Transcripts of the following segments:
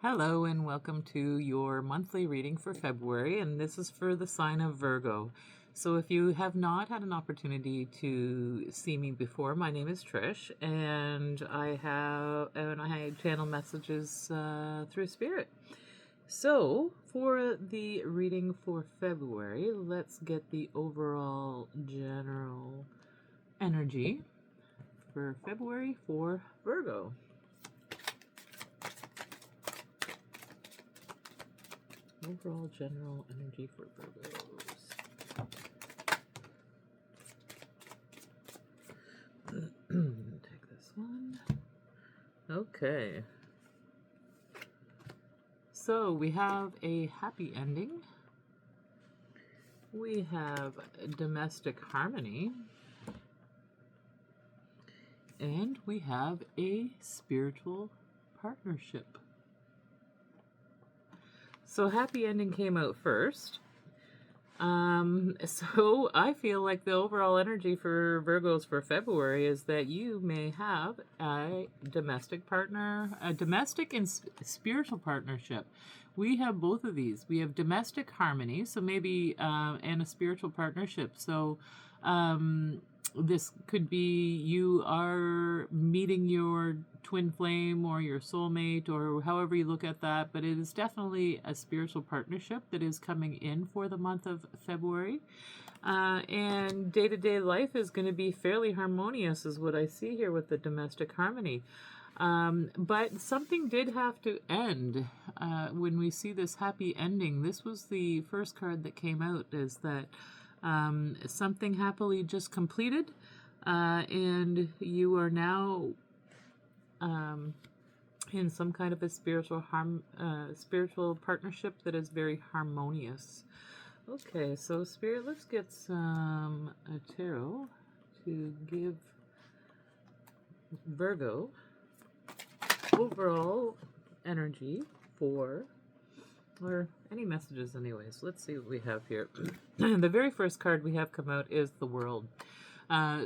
Hello and welcome to your monthly reading for February, and this is for the sign of Virgo. So if you have not had an opportunity to see me before, my name is Trish, and I channel messages through Spirit. So for the reading for February, let's get the overall general energy for February for Virgo. Overall general energy for Virgos. Take this one. Okay. So we have a happy ending. We have domestic harmony. And we have a spiritual partnership. So happy ending came out first. So I feel like the overall energy for Virgos for February is that you may have a domestic partner, a domestic and spiritual partnership. We have both of these. We have domestic harmony, so maybe, and a spiritual partnership. So, this could be you are meeting your twin flame or your soulmate or however you look at that, but it is definitely a spiritual partnership that is coming in for the month of February. And day-to-day life is going to be fairly harmonious is what I see here with the domestic harmony. But something did have to end when we see this happy ending. This was the first card that came out, is that something happily just completed, and you are now in some kind of a spiritual partnership that is very harmonious. Okay, so Spirit, let's get some tarot to give Virgo overall energy for, or any messages anyways. Let's see what we have here. The very first card we have come out is the World.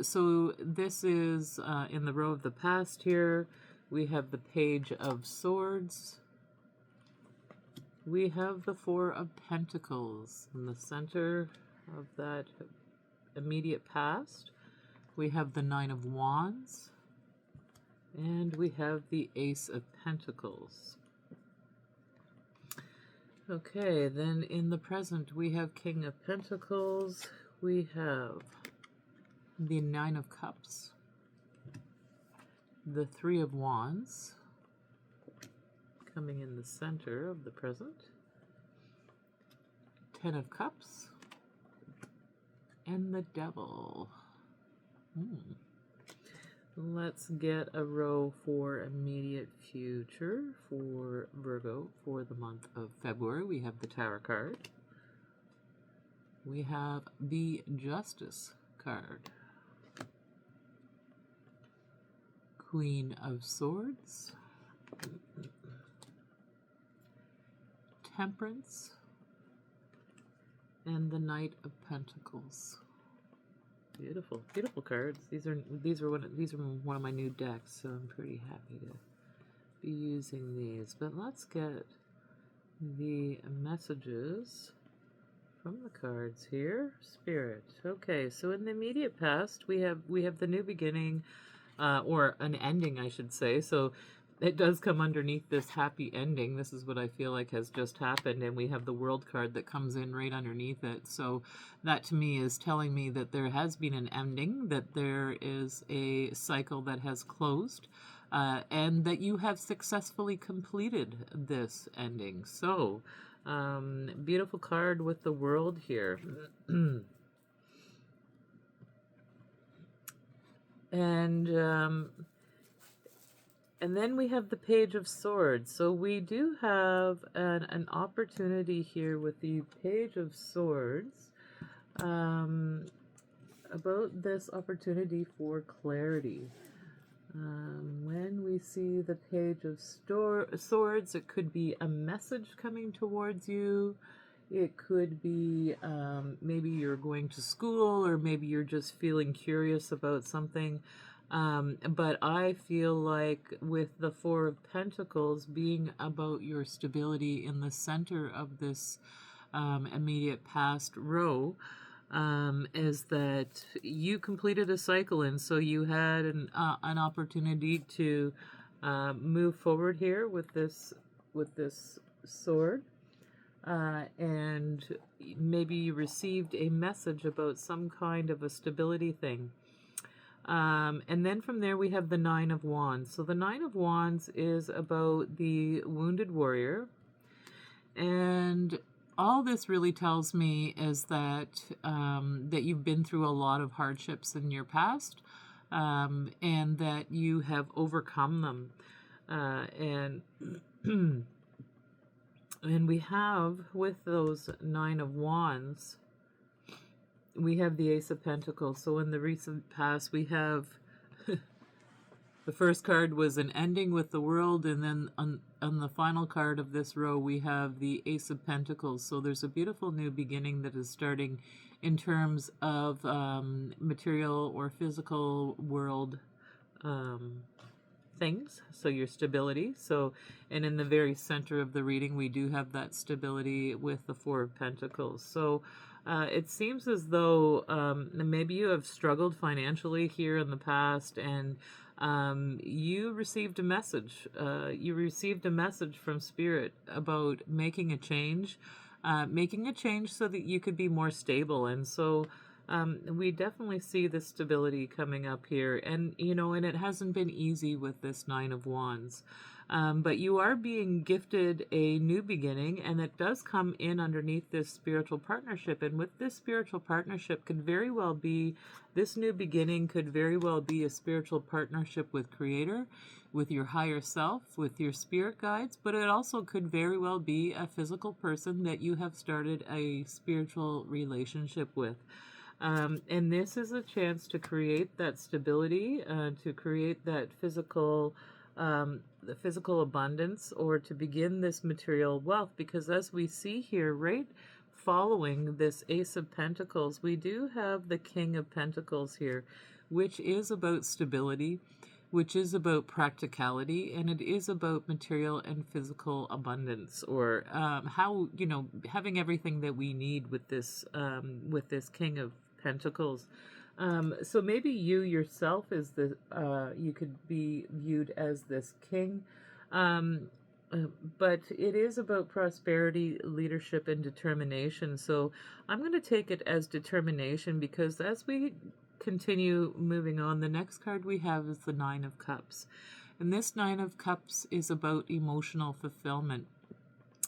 So this is in the row of the past here. We have the Page of Swords. We have the Four of Pentacles in the center of that immediate past. We have the Nine of Wands. And we have the Ace of Pentacles. Okay, then in the present, we have King of Pentacles. We have the Nine of Cups. The Three of Wands. Coming in the center of the present. Ten of Cups. And the Devil. Let's get a row for immediate future for Virgo for the month of February. We have the Tower card. We have the Justice card. Queen of Swords. Temperance. And the Knight of Pentacles. Beautiful, beautiful cards. These are one of my new decks, so I'm pretty happy to be using these. But let's get the messages from the cards here. Spirit. Okay, so in the immediate past, we have the new beginning, or an ending, I should say. So it does come underneath this happy ending. This is what I feel like has just happened, and we have the World card that comes in right underneath it. So that to me is telling me that there has been an ending, that there is a cycle that has closed, and that you have successfully completed this ending. So beautiful card with the World here. And then we have the Page of Swords. So we do have an opportunity here with the Page of Swords about this opportunity for clarity. When we see the Page of Swords, it could be a message coming towards you. It could be maybe you're going to school, or maybe you're just feeling curious about something. But I feel like with the Four of Pentacles being about your stability in the center of this immediate past row, is that you completed a cycle, and so you had an opportunity to move forward here with this sword, and maybe you received a message about some kind of a stability thing. And then from there we have the Nine of Wands. So the Nine of Wands is about the wounded warrior, and all this really tells me is that that you've been through a lot of hardships in your past, and that you have overcome them. And and we have, with those Nine of Wands, we have the Ace of Pentacles. So in the recent past, we have the first card was an ending with the world, and then on the final card of this row, we have the Ace of Pentacles. So there's a beautiful new beginning that is starting in terms of material or physical world things, so your stability. So, and in the very center of the reading, we do have that stability with the Four of Pentacles. So it seems as though maybe you have struggled financially here in the past, and you received a message. You received a message from Spirit about making a change so that you could be more stable. And so we definitely see the stability coming up here, and and it hasn't been easy with this Nine of Wands, but you are being gifted a new beginning, and it does come in underneath this spiritual partnership. And with this spiritual partnership this new beginning could very well be a spiritual partnership with Creator, with your higher self, with your spirit guides, but it also could very well be a physical person that you have started a spiritual relationship with. And this is a chance to create that stability, to create that the physical abundance, or to begin this material wealth. Because as we see here, right following this Ace of Pentacles, we do have the King of Pentacles here, which is about stability, which is about practicality, and it is about material and physical abundance, or how having everything that we need with this King of Pentacles. So maybe you yourself is you could be viewed as this king, but it is about prosperity, leadership, and determination. So I'm going to take it as determination, because as we continue moving on, the next card we have is the Nine of Cups, and this Nine of Cups is about emotional fulfillment.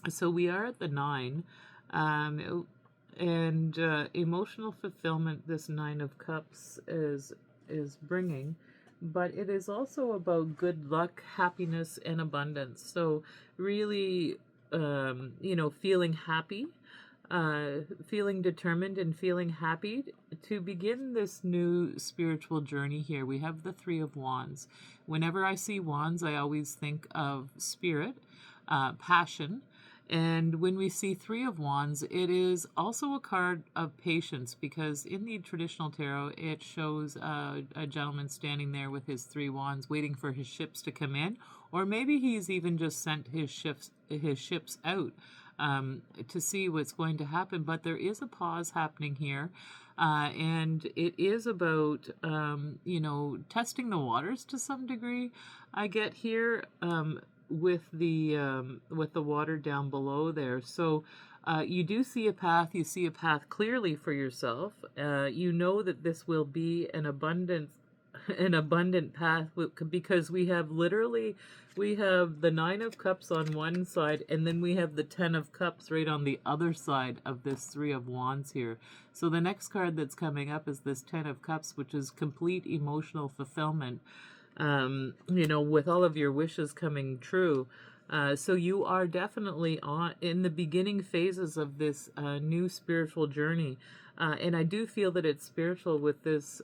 So we are at the nine, and emotional fulfillment this Nine of Cups is bringing, but it is also about good luck, happiness, and abundance. So really feeling happy, feeling determined, and feeling happy to begin this new spiritual journey here. We have the Three of Wands. Whenever I see wands, I always think of spirit, passion. And when we see Three of Wands, it is also a card of patience, because in the traditional tarot, it shows a gentleman standing there with his three wands, waiting for his ships to come in, or maybe he's even just sent his ships out to see what's going to happen. But there is a pause happening here, and it is about testing the waters to some degree. I get here. With the water down below there. So you do see a path. You see a path clearly for yourself. You know that this will be an abundant path, because we have the Nine of Cups on one side, and then we have the Ten of Cups right on the other side of this Three of Wands here. So the next card that's coming up is this Ten of Cups, which is complete emotional fulfillment. With all of your wishes coming true. So you are definitely in the beginning phases of this new spiritual journey. And I do feel that it's spiritual with this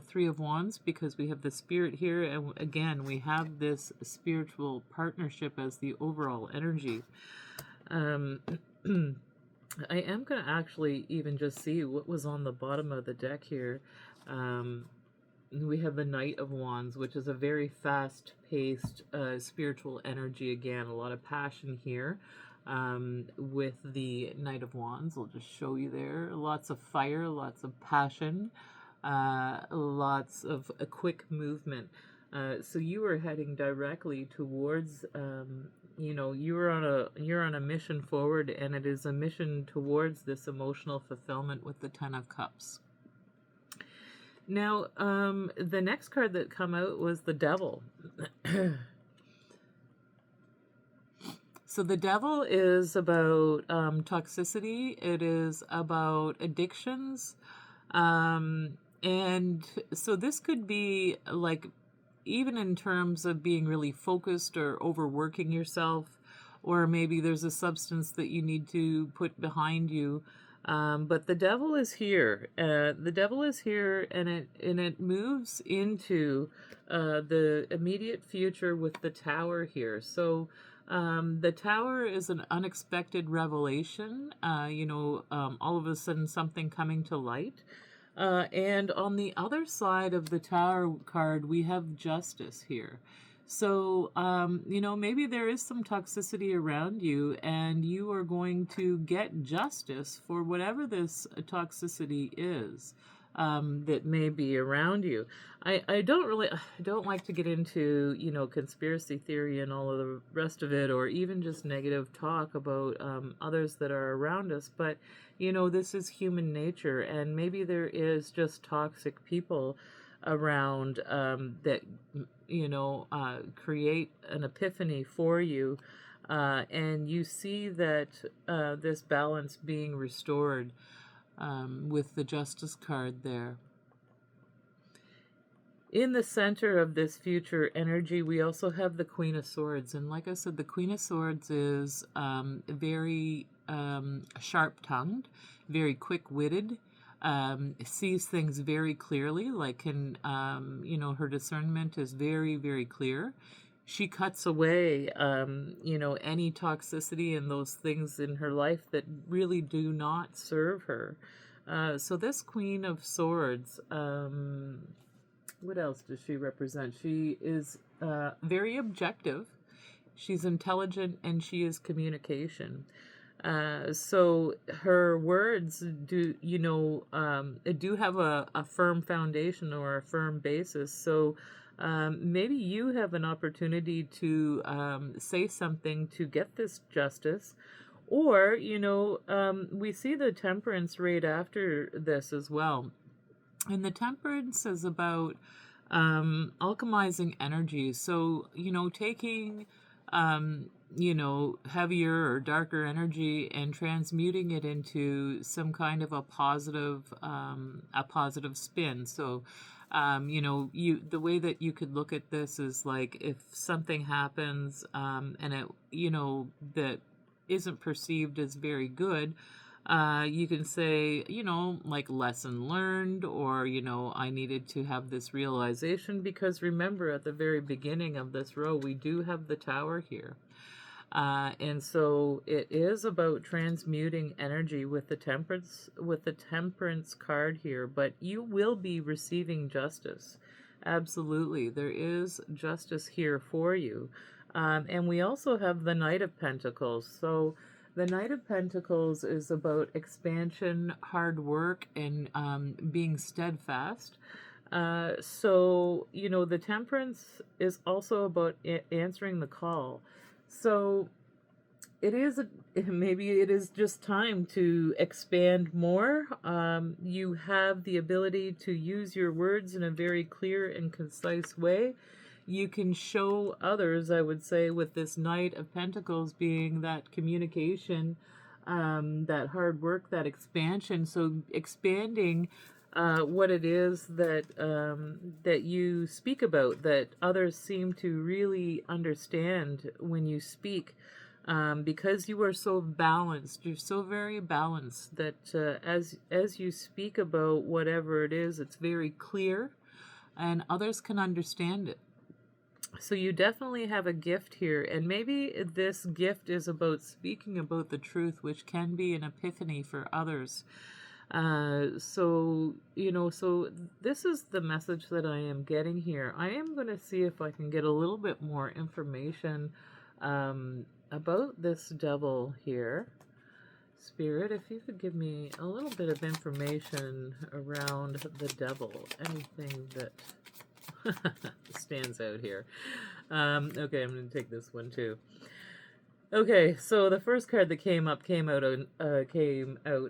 Three of Wands, because we have the Spirit here, and again, we have this spiritual partnership as the overall energy. I am going to actually even just see what was on the bottom of the deck here. we have the Knight of Wands, which is a very fast-paced spiritual energy. Again, a lot of passion here with the Knight of Wands. I'll just show you there. Lots of fire, lots of passion, lots of a quick movement. So you are heading directly towards, you're on a mission forward, and it is a mission towards this emotional fulfillment with the Ten of Cups. Now, the next card that come out was the Devil. So the Devil is about toxicity. It is about addictions. And so this could be like, even in terms of being really focused or overworking yourself, or maybe there's a substance that you need to put behind you. But the Devil is here. The Devil is here, and it moves into the immediate future with the Tower here. So the Tower is an unexpected revelation. All of a sudden something coming to light. And on the other side of the Tower card, we have Justice here. So, maybe there is some toxicity around you, and you are going to get justice for whatever this toxicity is that may be around you. I don't like to get into, conspiracy theory and all of the rest of it, or even just negative talk about others that are around us. But, this is human nature, and maybe there is just toxic people around that create an epiphany for you, and you see that this balance being restored with the Justice card there. In the center of this future energy, we also have the Queen of Swords, and like I said, the Queen of Swords is very sharp-tongued, very quick-witted, sees things very clearly, her discernment is very, very clear. She cuts away, any toxicity and those things in her life that really do not serve her. So this Queen of Swords, what else does she represent? She is very objective. She's intelligent, and she is communication. So her words do have a firm foundation or a firm basis. So maybe you have an opportunity to say something to get this justice, or we see the Temperance right after this as well. And the Temperance is about alchemizing energy. So taking heavier or darker energy and transmuting it into some kind of a positive spin. So, the way that you could look at this is like, if something happens, and it, that isn't perceived as very good, you can say, like, lesson learned, or, I needed to have this realization, because remember, at the very beginning of this row, we do have the Tower here. And so it is about transmuting energy with the Temperance card here, but you will be receiving justice. Absolutely. There is justice here for you. And we also have the Knight of Pentacles. So the Knight of Pentacles is about expansion, hard work, and being steadfast. So the Temperance is also about answering the call. So maybe it is just time to expand more. You have the ability to use your words in a very clear and concise way. You can show others, I would say, with this Knight of Pentacles being that communication, that hard work, that expansion. So expanding what it is that you speak about, that others seem to really understand when you speak, because you are so balanced. You're so very balanced that as you speak about whatever it is, it's very clear, and others can understand it. So you definitely have a gift here, and maybe this gift is about speaking about the truth, which can be an epiphany for others. So, so this is the message that I am getting here. I am going to see if I can get a little bit more information about this devil here. Spirit, if you could give me a little bit of information around the devil, anything that stands out here. Okay, I'm going to take this one too. Okay, so the first card that came out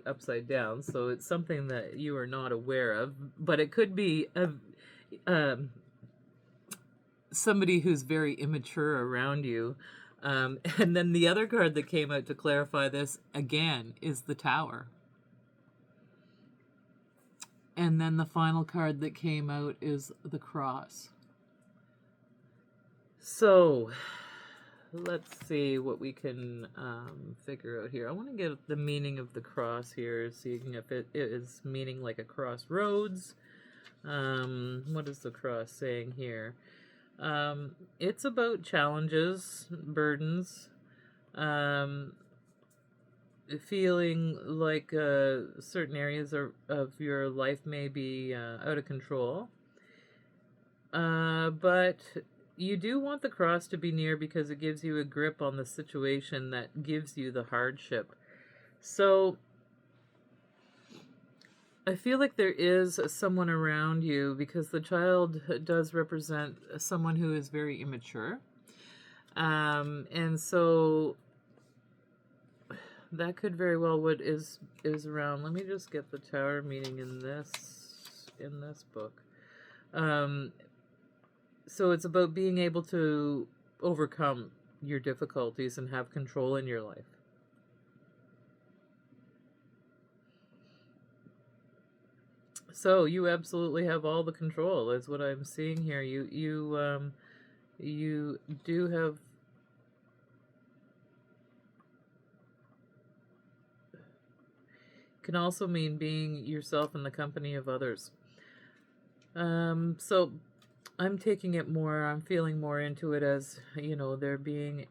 upside down. So it's something that you are not aware of, but it could be somebody who's very immature around you. And then the other card that came out to clarify this again is the Tower. And then the final card that came out is the Cross. So let's see what we can figure out here. I want to get the meaning of the cross here, seeing if it is meaning like a crossroads. What is the cross saying here? It's about challenges, burdens, feeling like certain areas of your life may be out of control. But you do want the cross to be near because it gives you a grip on the situation that gives you the hardship. So I feel like there is someone around you, because the child does represent someone who is very immature. And so that could very well what is around. Let me just get the Tower meaning in this book. So it's about being able to overcome your difficulties and have control in your life. So you absolutely have all the control, is what I'm seeing here. You do have can also mean being yourself in the company of others. So I'm taking it more, I'm feeling more into it as, there being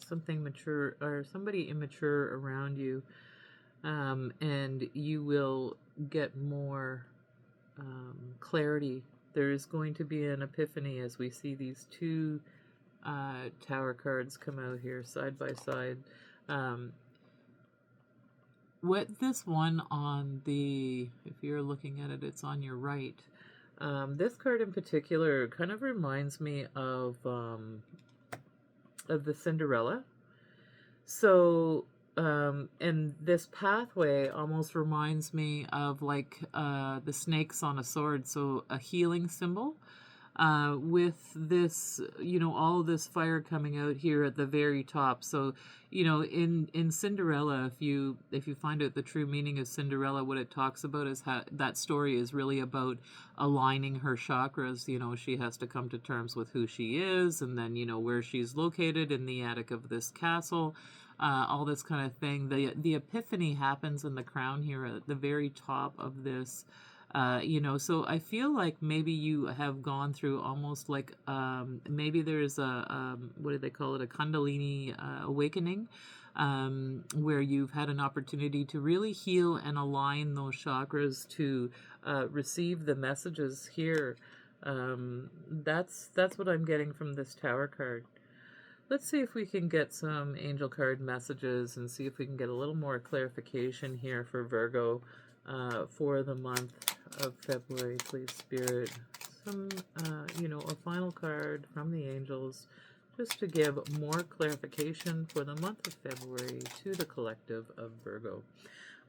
something mature or somebody immature around you, and you will get more clarity. There is going to be an epiphany as we see these two Tower cards come out here side by side. What this one on if you're looking at it, it's on your right. This card in particular kind of reminds me of the Cinderella. So, and this pathway almost reminds me of like the snakes on a sword, so a healing symbol. With this, all this fire coming out here at the very top. So, in Cinderella, if you find out the true meaning of Cinderella, what it talks about is how that story is really about aligning her chakras. She has to come to terms with who she is, and then where she's located in the attic of this castle. All this kind of thing. The epiphany happens in the crown here at the very top of this. So I feel like maybe you have gone through almost like maybe there's what do they call it, a Kundalini awakening, where you've had an opportunity to really heal and align those chakras to receive the messages here. That's what I'm getting from this Tower card. Let's see if we can get some angel card messages and see if we can get a little more clarification here for Virgo for the month of February, please, Spirit. Some, a final card from the angels just to give more clarification for the month of February to the collective of Virgo.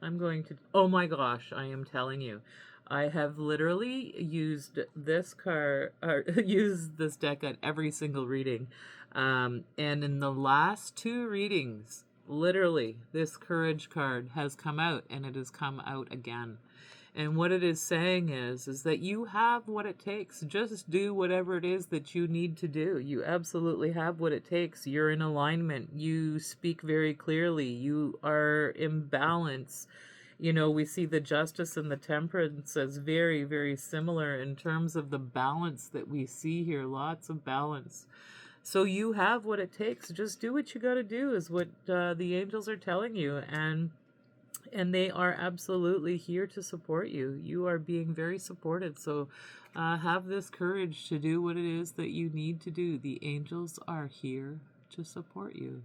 I'm going to, oh my gosh, I am telling you, I have literally used this card, or used this deck at every single reading. And in the last two readings, literally, this Courage card has come out, and it has come out again. And what it is saying is that you have what it takes. Just do whatever it is that you need to do. You absolutely have what it takes. You're in alignment. You speak very clearly. You are in balance. We see the Justice and the Temperance as very, very similar in terms of the balance that we see here. Lots of balance. So you have what it takes. Just do what you got to do is what the angels are telling you. And And they are absolutely here to support you. You are being very supported. So have this courage to do what it is that you need to do. The angels are here to support you.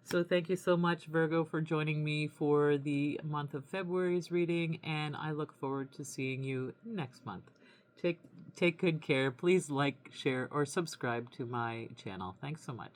So thank you so much, Virgo, for joining me for the month of February's reading, and I look forward to seeing you next month. Take good care. Please like, share, or subscribe to my channel. Thanks so much.